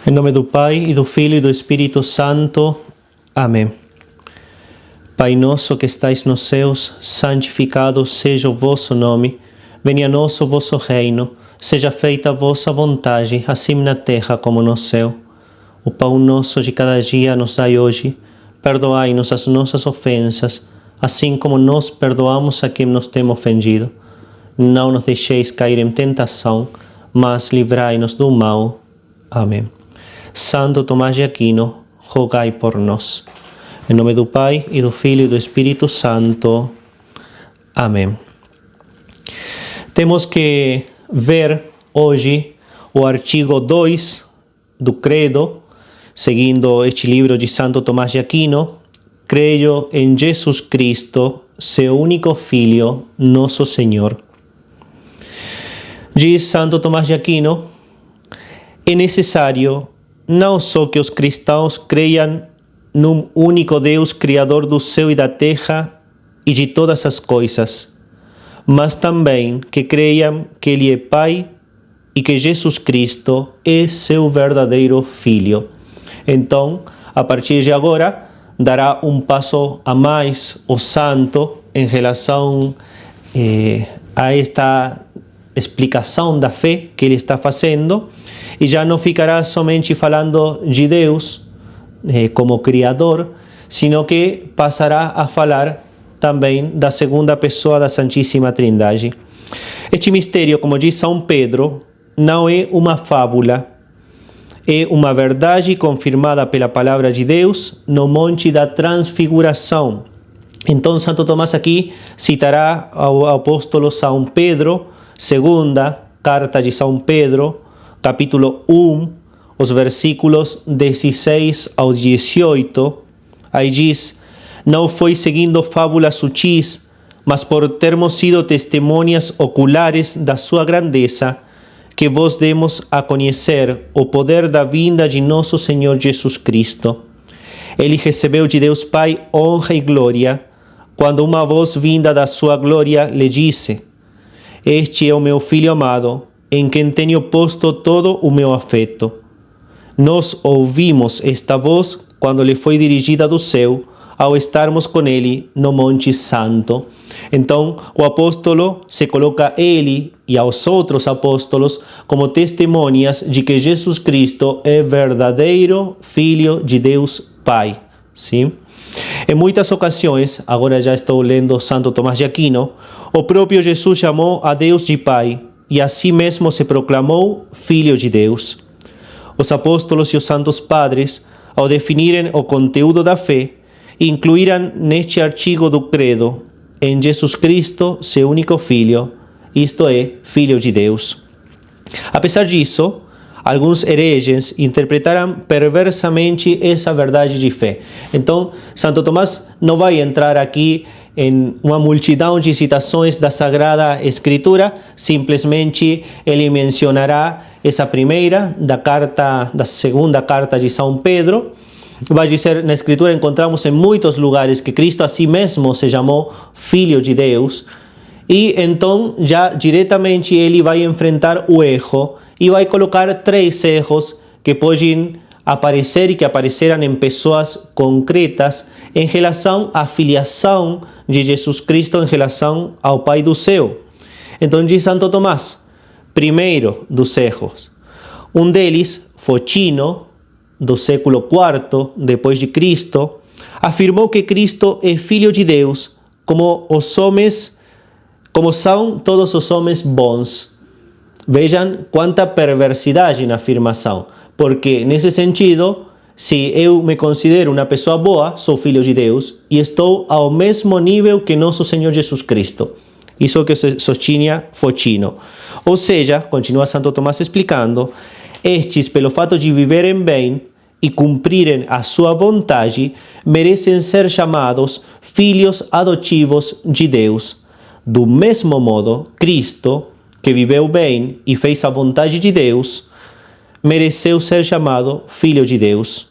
Em nome do Pai, e do Filho, e do Espírito Santo. Amém. Pai nosso que estais nos céus, santificado seja o vosso nome. Venha a nós o vosso reino. Seja feita a vossa vontade, assim na terra como no céu. O pão nosso de cada dia nos dai hoje. Perdoai-nos as nossas ofensas, assim como nós perdoamos a quem nos tem ofendido. Não nos deixeis cair em tentação, mas livrai-nos do mal. Amém. Santo Tomás de Aquino, rogai por nós. Em nome do Pai, e do Filho, e do Espírito Santo. Amém. Temos que ver hoje o artigo 2 do Credo, seguindo este livro de Santo Tomás de Aquino. Creio em Jesus Cristo, seu único Filho, nosso Senhor. Diz Santo Tomás de Aquino: é necessário não só que os cristãos creiam num único Deus, Criador do céu e da terra e de todas as coisas, mas também que creiam que Ele é Pai e que Jesus Cristo é seu verdadeiro Filho. Então, a partir de agora, dará um passo a mais o santo em relação a esta explicação da fé que ele está fazendo, e já não ficará somente falando de Deus como Criador, sino que passará a falar também da segunda pessoa da Santíssima Trindade. Este mistério, como diz São Pedro, não é uma fábula, é uma verdade confirmada pela Palavra de Deus no Monte da Transfiguração. Então, Santo Tomás aqui citará ao apóstolo São Pedro, segunda carta de São Pedro, capítulo 1, os versículos 16 ao 18. Aí diz: não foi seguindo fábulas sutis, mas por termos sido testemunhas oculares da sua grandeza, que vos demos a conhecer o poder da vinda de nosso Senhor Jesus Cristo. Ele recebeu de Deus Pai honra e glória, quando uma voz vinda da sua glória lhe disse: este é o meu Filho amado, em quem tenho posto todo o meu afeto. Nós ouvimos esta voz quando lhe foi dirigida do céu, ao estarmos com ele no Monte Santo. Então, o apóstolo se coloca a ele e aos outros apóstolos como testemunhas de que Jesus Cristo é verdadeiro Filho de Deus Pai. Sim? Em muitas ocasiões, agora já estou lendo Santo Tomás de Aquino, o próprio Jesus chamou a Deus de Pai e assim mesmo se proclamou Filho de Deus. Os apóstolos e os santos padres, ao definirem o conteúdo da fé, incluíram neste artigo do Credo: em Jesus Cristo, seu único Filho, isto é, Filho de Deus. Apesar disso, alguns hereges interpretaram perversamente essa verdade de fé. Então, Santo Tomás não vai entrar aqui em uma multidão de citações da Sagrada Escritura, simplesmente ele mencionará essa primeira, da segunda carta de São Pedro. Vai dizer, na Escritura encontramos em muitos lugares que Cristo a si mesmo se chamou Filho de Deus, e então já diretamente ele vai enfrentar o erro e vai colocar 3 erros que podem aparecer e que apareceram em pessoas concretas em relação à filiação de Jesus Cristo em relação ao Pai do céu. Então diz Santo Tomás, primeiro dos erros. Um deles, Focino, do século IV depois de Cristo, afirmou que Cristo é Filho de Deus, como são todos os homens bons. Vejam quanta perversidade na afirmação, porque nesse sentido, se eu me considero uma pessoa boa, sou filho de Deus e estou ao mesmo nível que nosso Senhor Jesus Cristo. Isso é o que sostiene Focino. Ou seja, continua Santo Tomás explicando, estes, pelo fato de viverem bem e cumprirem a sua vontade, merecem ser chamados filhos adotivos de Deus. Do mesmo modo, Cristo, que viveu bem e fez a vontade de Deus, mereceu ser chamado Filho de Deus.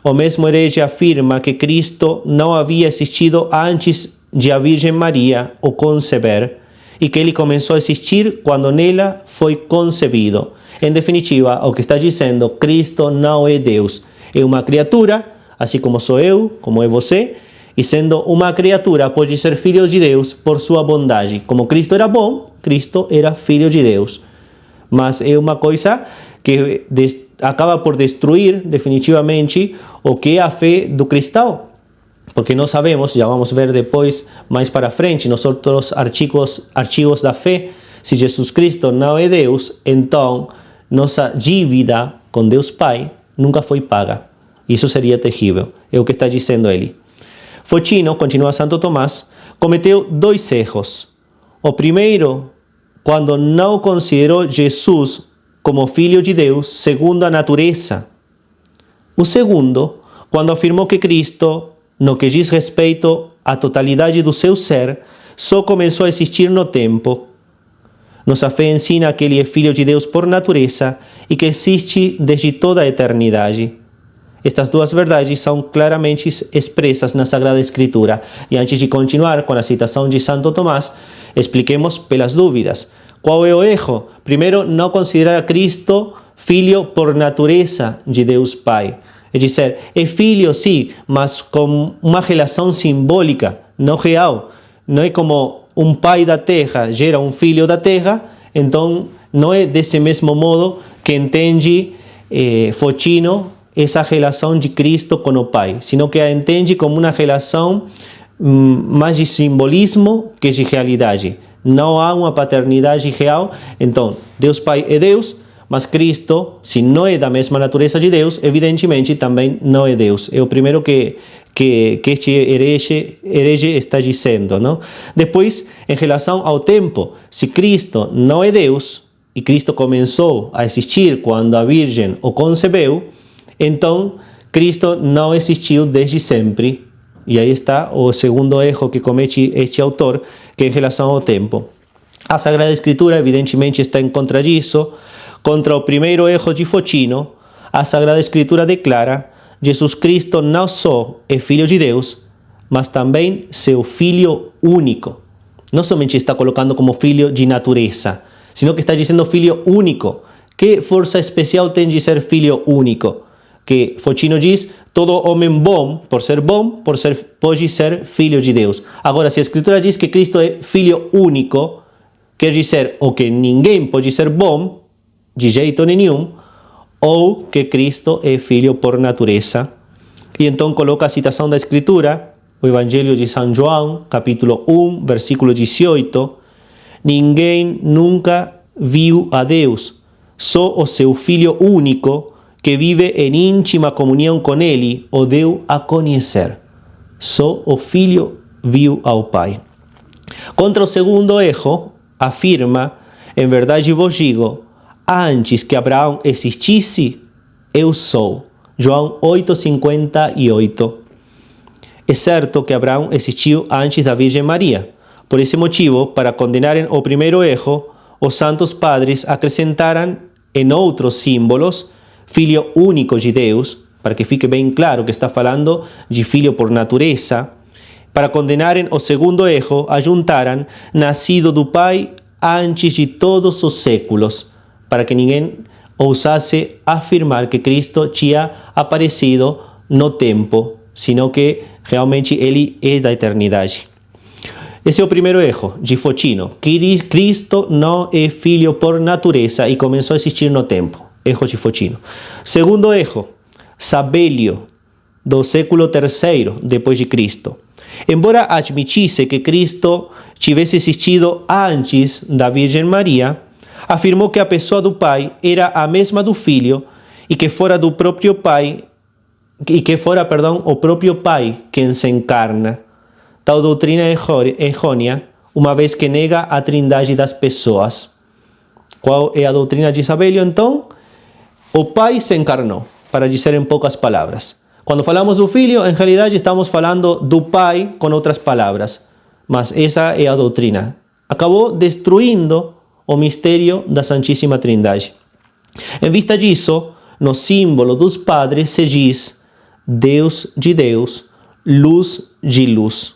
O mesmo herege afirma que Cristo não havia existido antes de a Virgem Maria o conceber, e que ele começou a existir quando nela foi concebido. Em definitiva, o que está dizendo, Cristo não é Deus. É uma criatura, assim como sou eu, como é você, e sendo uma criatura, pode ser filho de Deus por sua bondade. Como Cristo era bom, Cristo era filho de Deus. Mas é uma coisa que acaba por destruir definitivamente o que é a fé do cristão. Porque nós sabemos, já vamos ver depois, mais para frente, nos outros artigos da fé, se Jesus Cristo não é Deus, então nossa dívida com Deus Pai nunca foi paga. Isso seria terrível. É o que está dizendo ele. Focino, continua Santo Tomás, cometeu 2 erros. O primeiro, quando não considerou Jesus como filho de Deus segundo a natureza. O segundo, quando afirmou que Cristo, no que diz respeito à totalidade do seu ser, só começou a existir no tempo. Nossa fé ensina que ele é filho de Deus por natureza e que existe desde toda a eternidade. Estas 2 verdades são claramente expressas na Sagrada Escritura. E antes de continuar com a citação de Santo Tomás, expliquemos pelas dúvidas. Qual é o erro? Primeiro, não considerar a Cristo filho por natureza de Deus Pai. É dizer, é filho sim, mas com uma relação simbólica, não real. Não é como um pai da terra gera um filho da terra, então não é desse mesmo modo que entende Focino essa relação de Cristo com o Pai, sino que a entende como uma relação mais de simbolismo que de realidade. Não há uma paternidade real, então Deus Pai é Deus, mas Cristo, se não é da mesma natureza de Deus, evidentemente também não é Deus. É o primeiro que este herege está dizendo, não? Depois, em relação ao tempo, se Cristo não é Deus, e Cristo começou a existir quando a Virgem o concebeu, então Cristo não existiu desde sempre. E aí está o segundo erro que comete este autor, que é em relação ao tempo. A Sagrada Escritura, evidentemente, está em contra disso. Contra o primeiro erro de Focino, a Sagrada Escritura declara: Jesus Cristo não só é filho de Deus, mas também seu filho único. Não somente está colocando como filho de natureza, sino que está dizendo filho único. Que força especial tem de ser filho único? Que Focino diz, todo homem bom, pode ser filho de Deus. Agora, se a Escritura diz que Cristo é filho único, quer dizer, ou que ninguém pode ser bom, de jeito nenhum, ou que Cristo é filho por natureza. E então coloca a citação da Escritura, o Evangelho de São João, capítulo 1, versículo 18, ninguém nunca viu a Deus, só o seu Filho único, que vive em íntima comunhão com Ele, o deu a conhecer. Só o Filho viu ao Pai. Contra o segundo erro, afirma, em verdade vos digo, antes que Abraão existisse, eu sou. João 8,58. É certo que Abraão existiu antes da Virgem Maria. Por esse motivo, para condenarem o primeiro erro, os santos padres acrescentaram em outros símbolos Filho único de Deus, para que fique bem claro que está falando de filho por natureza. Para condenarem o segundo erro, ajuntaram nascido do Pai antes de todos os séculos, para que ninguém ousasse afirmar que Cristo tinha aparecido no tempo, sino que realmente ele é da eternidade. Esse é o primeiro erro de Focino. Cristo não é filho por natureza e começou a existir no tempo. Erro de Focino. Segundo erro, Sabélio, do século III depois de Cristo. Embora admitisse que Cristo tivesse existido antes da Virgem Maria, afirmou que a pessoa do Pai era a mesma do Filho e que fora do próprio Pai o próprio Pai quem se encarna. Tal doutrina é errônea, uma vez que nega a trindade das pessoas. Qual é a doutrina de Sabélio, então? O Pai se encarnou, para dizer em poucas palavras. Quando falamos do Filho, em realidade estamos falando do Pai com outras palavras. Mas essa é a doutrina. Acabou destruindo o mistério da Santíssima Trindade. Em vista disso, no símbolo dos padres se diz Deus de Deus, luz de luz.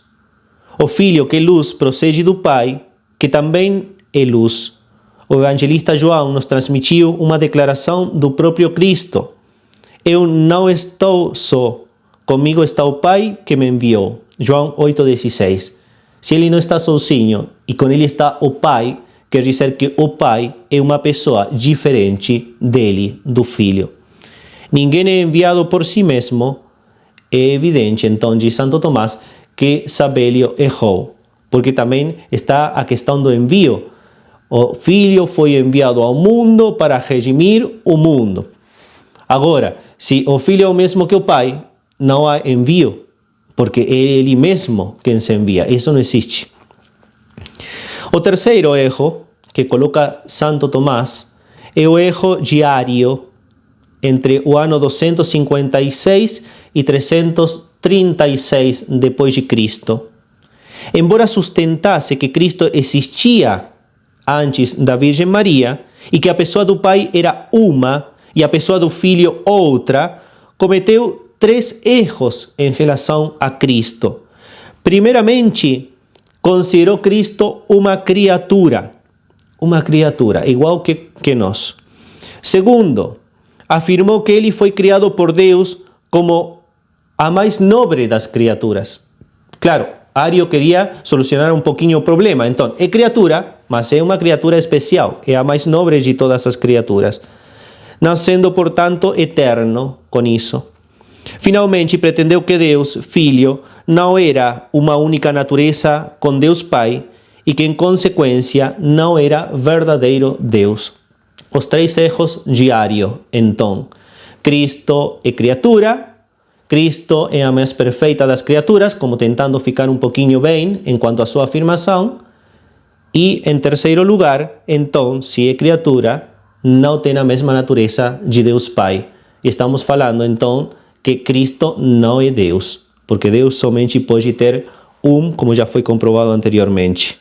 O Filho que é luz procede do Pai, que também é luz. O evangelista João nos transmitiu uma declaração do próprio Cristo. Eu não estou só, comigo está o Pai que me enviou. João 8,16. Se ele não está sozinho e com ele está o Pai, quer dizer que o Pai é uma pessoa diferente dele, do Filho. Ninguém é enviado por si mesmo. É evidente, então, diz Santo Tomás, que Sabélio errou, porque também está a questão do envio. O Filho foi enviado ao mundo para redimir o mundo. Agora, se o Filho é o mesmo que o Pai, não há envio, porque é ele mesmo quem se envia. Isso não existe. O terceiro erro que coloca Santo Tomás é o erro diário entre o ano 256 e 336 depois de Cristo. Embora sustentasse que Cristo existia antes da Virgem Maria e que a pessoa do Pai era uma e a pessoa do Filho outra, cometeu 3 erros em relação a Cristo. Primeiramente, considerou Cristo uma criatura igual que nós. Segundo, afirmou que ele foi criado por Deus como a mais nobre das criaturas. Claro, Ario queria solucionar um pouquinho o problema. Então, é criatura, mas é uma criatura especial. É a mais nobre de todas as criaturas. Não sendo, portanto, eterno com isso. Finalmente, pretendeu que Deus, Filho, não era uma única natureza com Deus Pai e que, em consequência, não era verdadeiro Deus. Os 3 erros diários, então. Cristo é criatura, Cristo é a mais perfeita das criaturas, como tentando ficar um pouquinho bem enquanto a sua afirmação. E, em terceiro lugar, então, se é criatura, não tem a mesma natureza de Deus Pai. Estamos falando, então, que Cristo não é Deus, porque Deus somente pode ter como já foi comprovado anteriormente.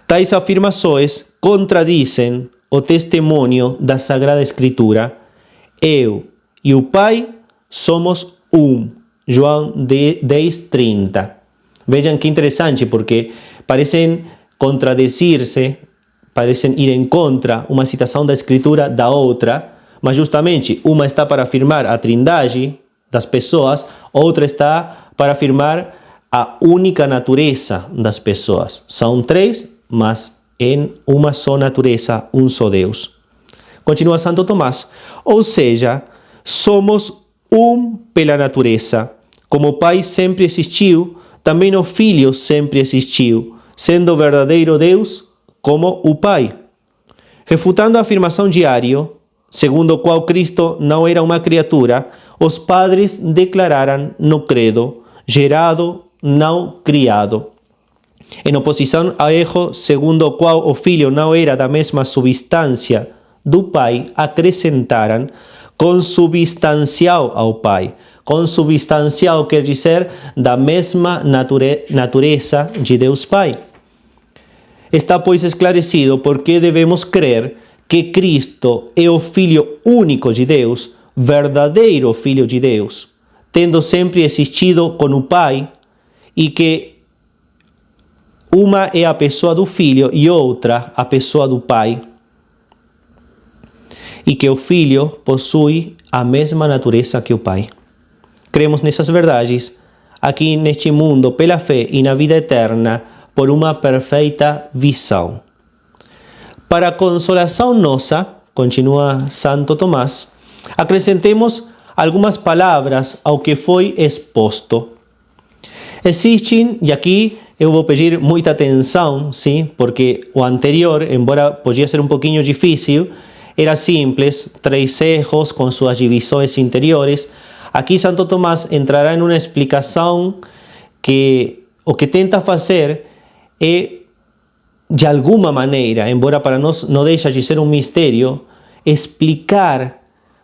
Tais afirmações contradizem o testemunho da Sagrada Escritura. Eu e o Pai somos João 10:30. Vejam que interessante, porque parecem contradizer-se, parecem ir em contra uma citação da Escritura da outra, mas justamente uma está para afirmar a trindade das pessoas, outra está para afirmar a única natureza das pessoas. São 3, mas em uma só natureza, um só Deus. Continua Santo Tomás. Ou seja, somos pela natureza. Como o Pai sempre existiu, também o Filho sempre existiu, sendo o verdadeiro Deus como o Pai. Refutando a afirmação diária, segundo a qual Cristo não era uma criatura, os padres declararam no credo, gerado, não criado. Em oposição ao erro segundo o qual o Filho não era da mesma substância do Pai, acrescentaram consubstancial ao Pai. Consubstancial quer dizer da mesma natureza de Deus Pai. Está, pois, esclarecido por que devemos crer que Cristo é o Filho único de Deus, verdadeiro Filho de Deus, tendo sempre existido com o Pai, e que uma é a pessoa do Filho e outra a pessoa do Pai, e que o Filho possui a mesma natureza que o Pai. Cremos nessas verdades aqui neste mundo pela fé e na vida eterna por uma perfeita visão. Para a consolação nossa, continua Santo Tomás, acrescentemos algumas palavras ao que foi exposto. Existem, e aqui eu vou pedir muita atenção, sim, porque o anterior, embora podia ser um pouquinho difícil, era simples, 3 erros com suas divisões interiores. Aqui Santo Tomás entrará em uma explicação que o que tenta fazer é, de alguma maneira, embora para nós não deixa de ser um mistério, explicar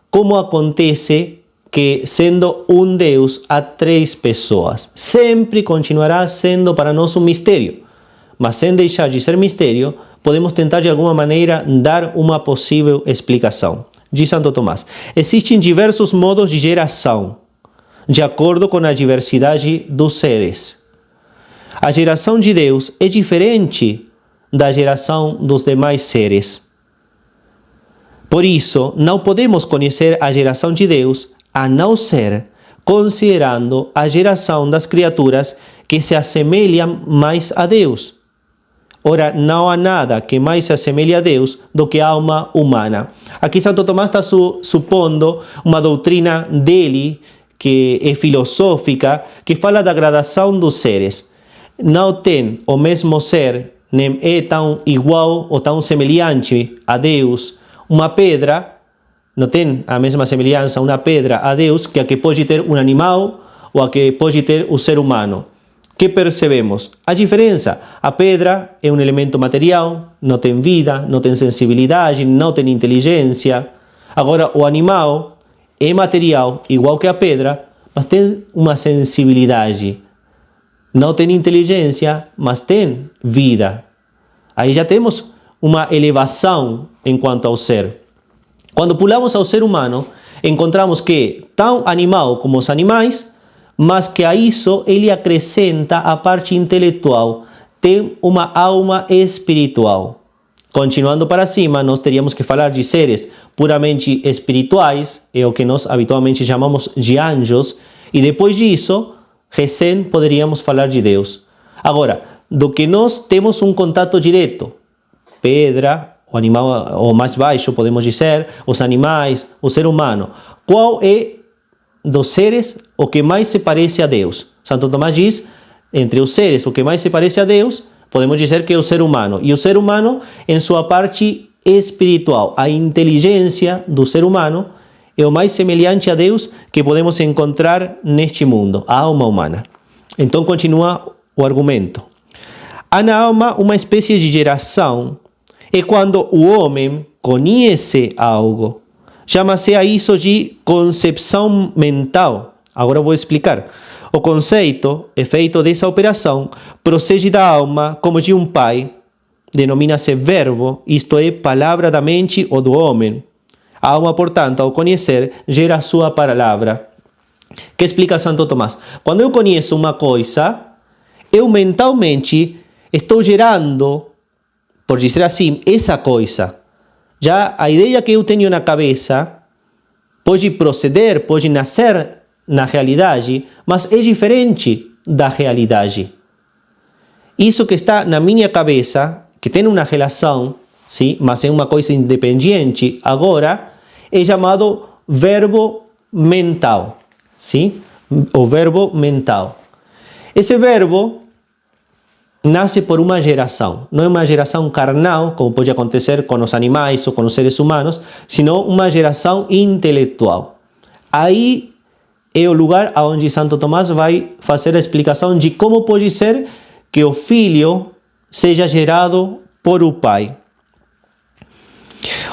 como acontece que, sendo um Deus, há 3 pessoas. Sempre continuará sendo para nós um mistério, mas sem deixar de ser mistério, podemos tentar de alguma maneira dar uma possível explicação. Diz Santo Tomás: existem diversos modos de geração, de acordo com a diversidade dos seres. A geração de Deus é diferente da geração dos demais seres. Por isso, não podemos conhecer a geração de Deus a não ser considerando a geração das criaturas que se assemelham mais a Deus. Ora, não há nada que mais se assemelhe a Deus do que a alma humana. Aqui Santo Tomás está supondo uma doutrina dele, que é filosófica, que fala da gradação dos seres. Não tem o mesmo ser, nem é tão igual ou tão semelhante a Deus uma pedra, não tem a mesma semelhança uma pedra a Deus que a que pode ter um animal ou a que pode ter o ser humano. Que percebemos? A diferença. A pedra é um elemento material, não tem vida, não tem sensibilidade, não tem inteligência. Agora, o animal é material, igual que a pedra, mas tem uma sensibilidade. Não tem inteligência, mas tem vida. Aí já temos uma elevação enquanto ao ser. Quando pulamos ao ser humano, encontramos que, tão animal como os animais, mas que a isso ele acrescenta a parte intelectual, tem uma alma espiritual. Continuando para cima, nós teríamos que falar de seres puramente espirituais, é o que nós habitualmente chamamos de anjos, e depois disso, recém poderíamos falar de Deus. Agora, do que nós temos um contato direto, pedra, o animal ou mais baixo, podemos dizer, os animais, o ser humano, qual é dos seres o que mais se parece a Deus? Santo Tomás diz, entre os seres o que mais se parece a Deus, podemos dizer que é o ser humano. E o ser humano em sua parte espiritual, a inteligência do ser humano é o mais semelhante a Deus que podemos encontrar neste mundo, a alma humana. Então continua o argumento. Há na alma uma espécie de geração, é quando o homem conhece algo. Chama-se a isso de concepção mental. Agora eu vou explicar. O conceito, efeito dessa operação, procede da alma como de um pai. Denomina-se verbo, isto é, palavra da mente ou do homem. A alma, portanto, ao conhecer, gera a sua palavra. Que explica Santo Tomás? Quando eu conheço uma coisa, eu mentalmente estou gerando, por dizer assim, essa coisa. Já a ideia que eu tenho na cabeça pode proceder, pode nascer na realidade, mas é diferente da realidade. Isso que está na minha cabeça, que tem uma relação, sim, mas é uma coisa independente, agora é chamado verbo mental. Sim? O verbo mental. Esse verbo nasce por uma geração. Não é uma geração carnal, como pode acontecer com os animais ou com os seres humanos, sino uma geração intelectual. Aí é o lugar onde Santo Tomás vai fazer a explicação de como pode ser que o filho seja gerado por o pai.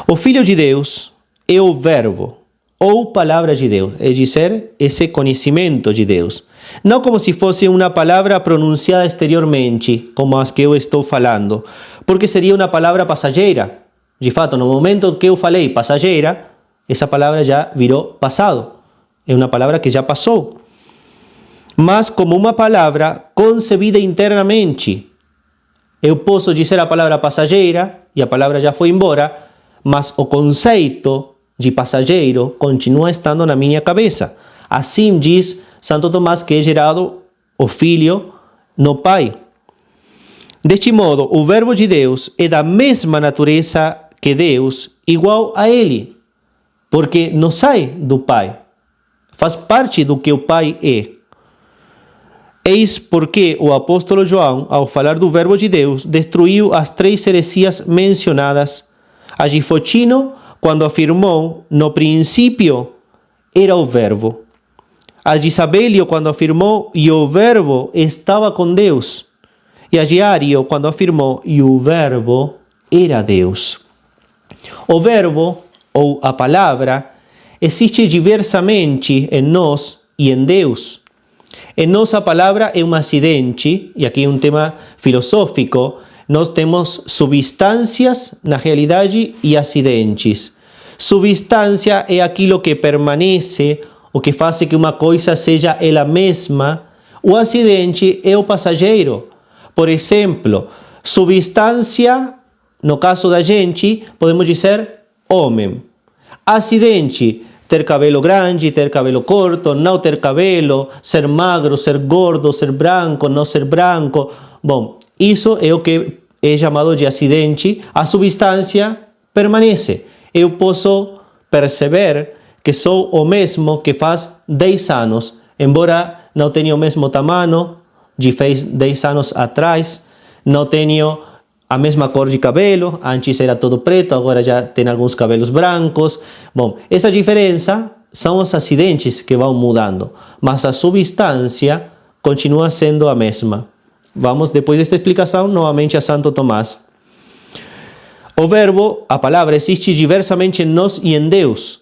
O Filho de Deus é o verbo, ou palavra de Deus, é dizer, esse conhecimento de Deus. Não como se fosse uma palavra pronunciada exteriormente, como as que eu estou falando, porque seria uma palavra passageira. De fato, no momento que eu falei passageira, essa palavra já virou passado. É uma palavra que já passou. Mas como uma palavra concebida internamente. Eu posso dizer a palavra passageira e a palavra já foi embora, mas o conceito de passageiro continua estando na minha cabeça. Assim diz Santo Tomás que é gerado o Filho no Pai. Deste modo, o Verbo de Deus é da mesma natureza que Deus, igual a Ele, porque não sai do Pai, faz parte do que o Pai é. Eis porque o apóstolo João, ao falar do Verbo de Deus, destruiu as 3 heresias mencionadas. A de Fotino, quando afirmou, no princípio era o Verbo. A de Sabelio, quando afirmou, e o Verbo estava com Deus. E a de Ario, quando afirmou, e o Verbo era Deus. O Verbo, ou a palavra, existe diversamente em nós e em Deus. Em nós a palavra é um acidente, e aqui é um tema filosófico. Nós temos substâncias na realidade e acidentes. Substância é aquilo que permanece, o que faz que uma coisa seja ela mesma. O acidente é o passageiro. Por exemplo, substância, no caso da gente, podemos dizer homem. acidente, ter cabelo grande, ter cabelo curto, não ter cabelo, ser magro, ser gordo, ser branco, não ser branco. Bom, isso é o que é chamado de acidente. A substância permanece. Eu posso perceber que sou o mesmo que faz 10 anos, embora não tenha o mesmo tamanho de faz 10 anos atrás, não tenho a mesma cor de cabelo, antes era todo preto, agora já tem alguns cabelos brancos. Bom, essa diferença são os acidentes que vão mudando, mas a substância continua sendo a mesma. Vamos, depois desta explicação, novamente a Santo Tomás. O verbo, a palavra, existe diversamente em nós e em Deus.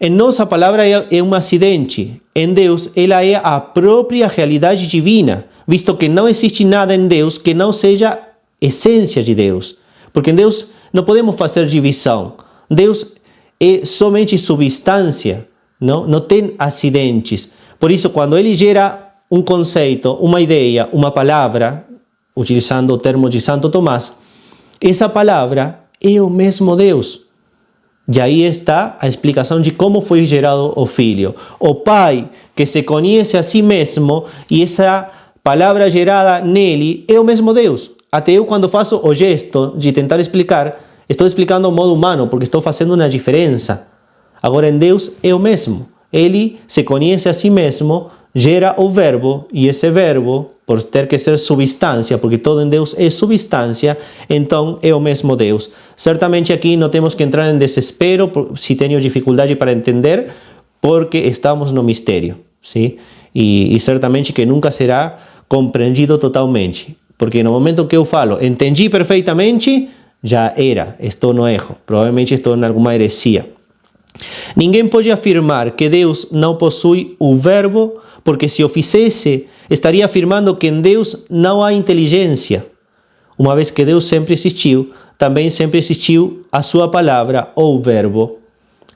Em nós a palavra é um acidente, em Deus ela é a própria realidade divina, visto que não existe nada em Deus que não seja essência de Deus. Porque em Deus não podemos fazer divisão. Deus é somente substância, não tem acidentes. Por isso, quando ele gera um conceito, uma ideia, uma palavra, utilizando o termo de Santo Tomás, essa palavra é o mesmo Deus. E aí está a explicação de como foi gerado o Filho. O Pai, que se conhece a si mesmo, e essa palavra gerada nele é o mesmo Deus. Até eu, quando faço o gesto de tentar explicar, estou explicando o modo humano, porque estou fazendo uma diferença. Agora, em Deus é o mesmo. Ele se conhece a si mesmo, gera o verbo, e esse verbo, por ter que ser substância, porque todo em Deus é substância, então é o mesmo Deus. Certamente aqui não temos que entrar em desespero, se tenho dificuldade para entender, porque estamos no mistério, sim? E certamente que nunca será compreendido totalmente, porque no momento que eu falo, entendi perfeitamente, já era, estou no erro, provavelmente estou em alguma heresia. Ninguém pode afirmar que Deus não possui o verbo, porque se o fizesse, estaria afirmando que em Deus não há inteligência. Uma vez que Deus sempre existiu, também sempre existiu a sua palavra ou verbo.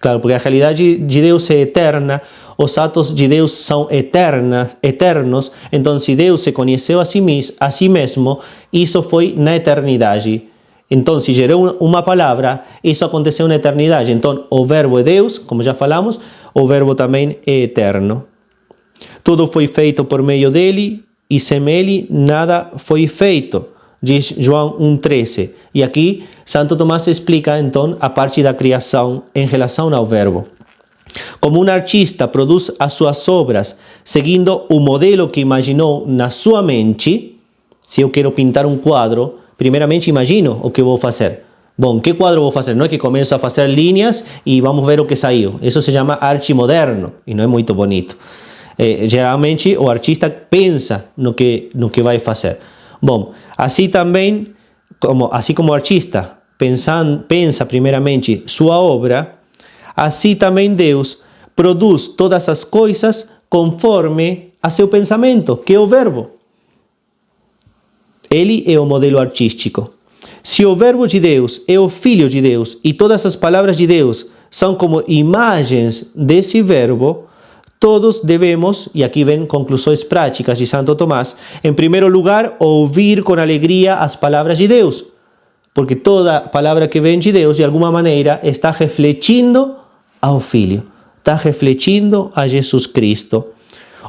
Claro, porque a realidade de Deus é eterna, os atos de Deus são eternos, então se Deus se conheceu a si mesmo, isso foi na eternidade. Então, se gerou uma palavra, isso aconteceu na eternidade. Então, o verbo é Deus, como já falamos, o verbo também é eterno. Tudo foi feito por meio dele, e sem ele nada foi feito, diz João 1,13. E aqui, Santo Tomás explica, então, a parte da criação em relação ao verbo. Como um artista produz as suas obras seguindo o modelo que imaginou na sua mente, se eu quero pintar um quadro, primeiramente imagino o que vou fazer. Bom, que quadro vou fazer? Não é que começo a fazer linhas e vamos ver o que saiu. Isso se chama arte moderno e não é muito bonito. Geralmente o artista pensa no que vai fazer. Bom, assim também, assim como o artista pensa primeiramente sua obra, assim também Deus produz todas as coisas conforme a seu pensamento, que é o verbo. Ele é o modelo artístico. Se o verbo de Deus é o Filho de Deus e todas as palavras de Deus são como imagens desse verbo, todos devemos, e aqui vem conclusões práticas de Santo Tomás, em primeiro lugar, ouvir com alegria as palavras de Deus, porque toda palavra que vem de Deus, de alguma maneira, está refletindo ao Filho, está refletindo a Jesus Cristo.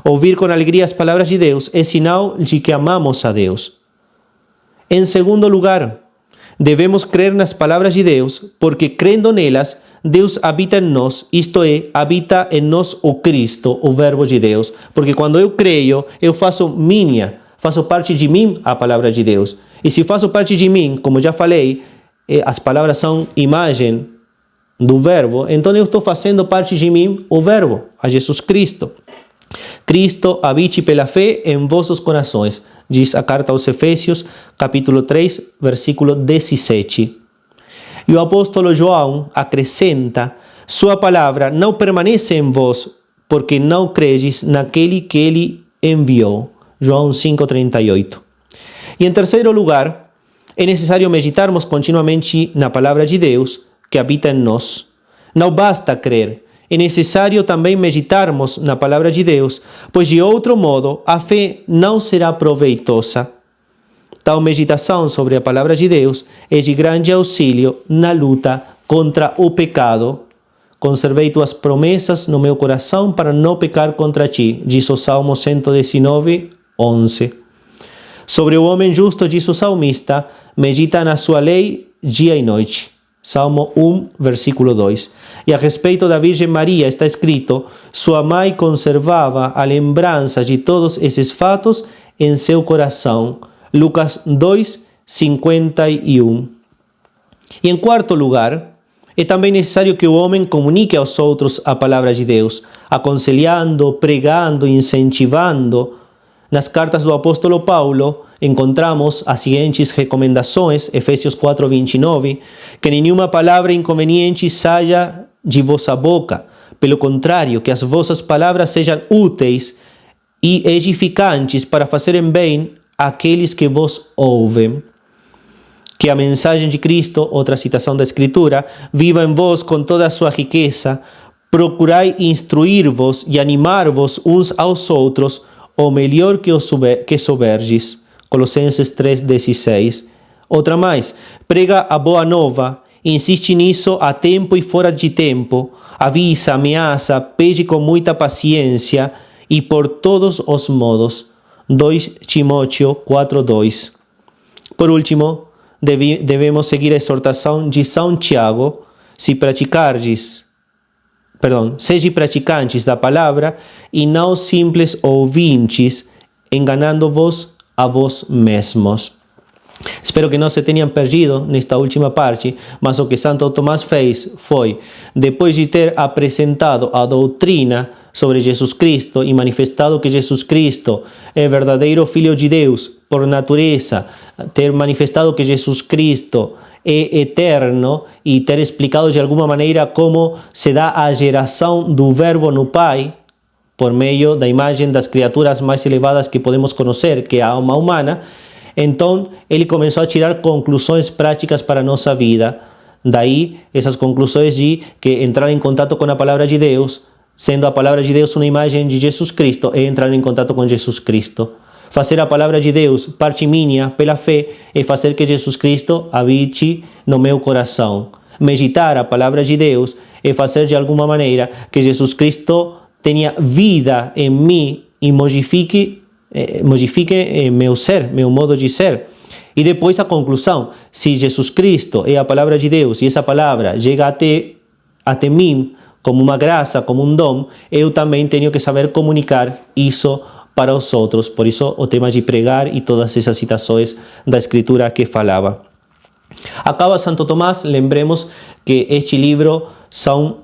Ouvir com alegria as palavras de Deus é sinal de que amamos a Deus. Em segundo lugar, devemos crer nas palavras de Deus, porque crendo nelas, Deus habita em nós, isto é, habita em nós o Cristo, o verbo de Deus. Porque quando eu creio, eu faço parte de mim a palavra de Deus. E se faço parte de mim, como já falei, as palavras são imagem do verbo, então eu estou fazendo parte de mim o verbo, a Jesus Cristo. Cristo habite pela fé em vossos corações, diz a carta aos Efésios, capítulo 3, versículo 17. E o apóstolo João acrescenta, sua palavra não permanece em vós, porque não credes naquele que ele enviou. João 5,38. E em terceiro lugar, é necessário meditarmos continuamente na palavra de Deus, que habita em nós. Não basta crer, é necessário também meditarmos na palavra de Deus, pois de outro modo a fé não será proveitosa. Tal meditação sobre a palavra de Deus é de grande auxílio na luta contra o pecado, conservei tuas promessas no meu coração para não pecar contra ti. Diz o Salmo 119, 11. Sobre o homem justo, diz o salmista, medita na sua lei dia e noite. Salmo 1, versículo 2. E a respeito da Virgem Maria está escrito, sua mãe conservava a lembrança de todos esses fatos em seu coração. Lucas 2, 51. E em quarto lugar, é também necessário que o homem comunique aos outros a palavra de Deus, aconselhando, pregando, incentivando. Nas cartas do apóstolo Paulo, encontramos as seguintes recomendações, Efésios 4, 29, que nenhuma palavra inconveniente saia de vossa boca. Pelo contrário, que as vossas palavras sejam úteis e edificantes para fazerem bem àqueles que vos ouvem. Que a mensagem de Cristo, outra citação da Escritura, viva em vos com toda a sua riqueza. Procurai instruir-vos e animar-vos uns aos outros, o melhor que souberdes. Colossenses 3,16. Outra mais, prega a boa nova, insiste nisso a tempo e fora de tempo, avisa, ameaça, pede com muita paciência e por todos os modos. 2 Timóteo 4,2. Por último, devemos seguir a exortação de São Tiago, sejam praticantes da palavra e não simples ouvintes, enganando-vos a vós mesmos. Espero que não se tenham perdido nesta última parte, mas o que Santo Tomás fez foi, depois de ter apresentado a doutrina sobre Jesus Cristo e manifestado que Jesus Cristo é verdadeiro Filho de Deus por natureza, ter manifestado que Jesus Cristo é eterno e ter explicado de alguma maneira como se dá a geração do Verbo no Pai, por meio da imagem das criaturas mais elevadas que podemos conhecer, que é a alma humana, então ele começou a tirar conclusões práticas para a nossa vida. Daí, essas conclusões de que entrar em contato com a palavra de Deus, sendo a palavra de Deus uma imagem de Jesus Cristo, é entrar em contato com Jesus Cristo. Fazer a palavra de Deus parte minha pela fé é fazer que Jesus Cristo habite no meu coração. Meditar a palavra de Deus é fazer de alguma maneira que Jesus Cristo tenha vida em mim e modifique meu ser, meu modo de ser. E depois a conclusão, se Jesus Cristo é a palavra de Deus e essa palavra chega até mim como uma graça, como um dom, eu também tenho que saber comunicar isso para os outros. Por isso o tema de pregar e todas essas citações da Escritura que falava. Acaba Santo Tomás, lembremos que este livro são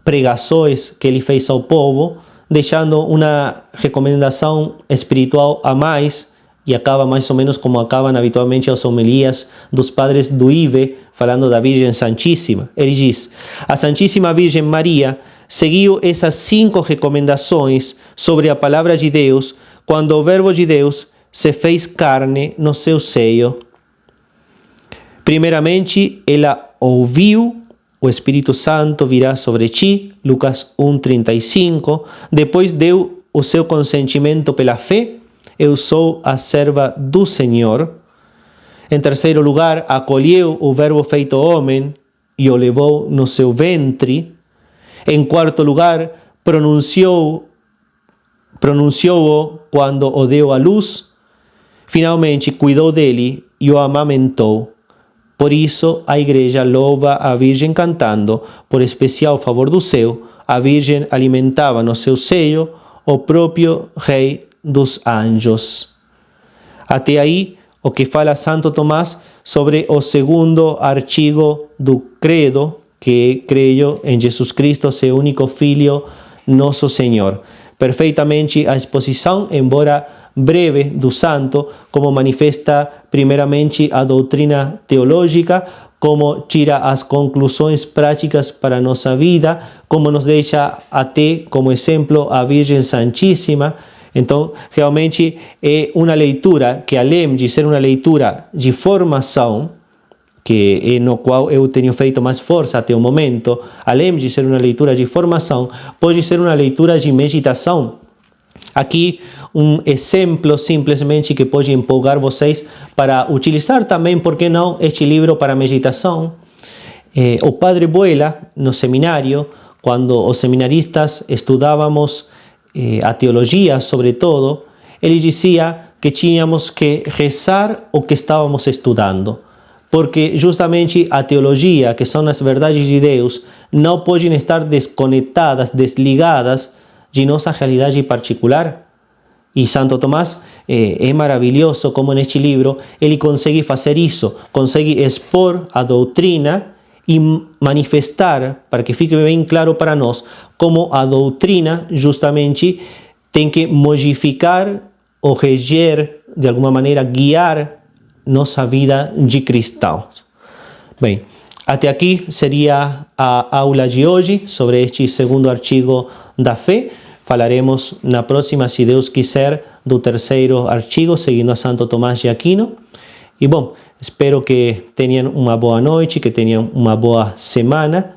pregações que ele fez ao povo, deixando uma recomendação espiritual a mais, e acaba mais ou menos como acabam habitualmente as homilias dos padres do IVE, falando da Virgem Santíssima. Ele diz, a Santíssima Virgem Maria seguiu essas 5 recomendações sobre a palavra de Deus quando o Verbo de Deus se fez carne no seu seio. Primeiramente, ela ouviu, o Espírito Santo virá sobre ti, Lucas 1,35. Depois deu o seu consentimento pela fé, eu sou a serva do Senhor. Em terceiro lugar, acolheu o Verbo feito homem e o levou no seu ventre. Em quarto lugar, pronunciou-o quando o deu à luz. Finalmente, cuidou dele e o amamentou. Por isso, a Igreja louva a Virgem cantando, por especial favor do céu, a Virgem alimentava no seu seio o próprio Rei dos anjos. Até aí, o que fala Santo Tomás sobre o segundo artigo do credo, que creio em Jesus Cristo, seu único Filho, nosso Senhor. Perfeitamente a exposição, embora breve, do santo, como manifesta primeiramente a doutrina teológica, como tira as conclusões práticas para a nossa vida, como nos deixa até como exemplo a Virgem Santíssima. Então, realmente é uma leitura que, além de ser uma leitura de formação, que é no qual eu tenho feito mais força até o momento, além de ser uma leitura de formação, pode ser uma leitura de meditação. Aqui um exemplo simplesmente que pode empolgar vocês para utilizar também, por que não, este livro para meditação. O Padre Buela, no seminário, quando os seminaristas estudávamos a teologia, sobretudo, ele dizia que tínhamos que rezar o que estávamos estudando, porque justamente a teologia, que são as verdades de Deus, não podem estar desconectadas, desligadas de nossa realidade particular. E Santo Tomás é maravilhoso como neste livro ele consegue fazer isso, consegue expor a doutrina e manifestar, para que fique bem claro para nós, como a doutrina justamente tem que modificar ou reger, de alguma maneira, guiar nossa vida de cristãos. Bem, até aqui seria a aula de hoje sobre este segundo artigo da fé. Falaremos na próxima, se Deus quiser, do terceiro artigo, seguindo a Santo Tomás de Aquino. E bom, espero que tenham uma boa noite, que tenham uma boa semana.